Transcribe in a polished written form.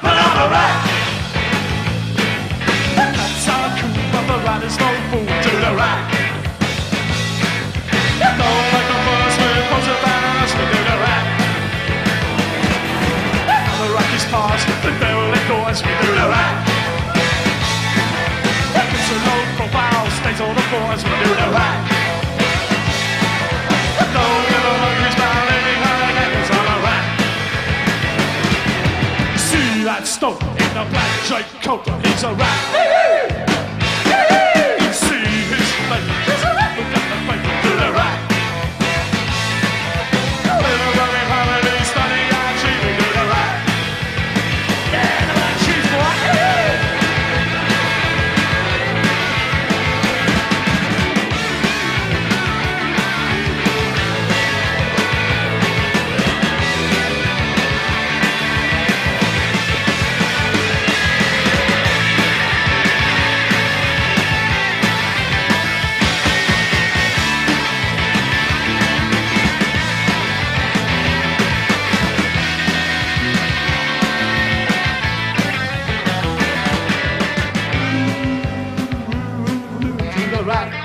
but I'm a rat. That's how cool, but the rat is no fool to the rat. Don't like the first word, cause the banners to the rat. The rat is past, the devil let go as we do the rat. It's a low profile, stays on the floor as we do the rat. Don't give a monkey's down, living high, and it's on a rat. See that stump in the black straight coat, he's a rat. You see his face, he's a rat. Look at the face to the rat. Little very family study and she will do the rat. Yeah, the rat she's what? Rat.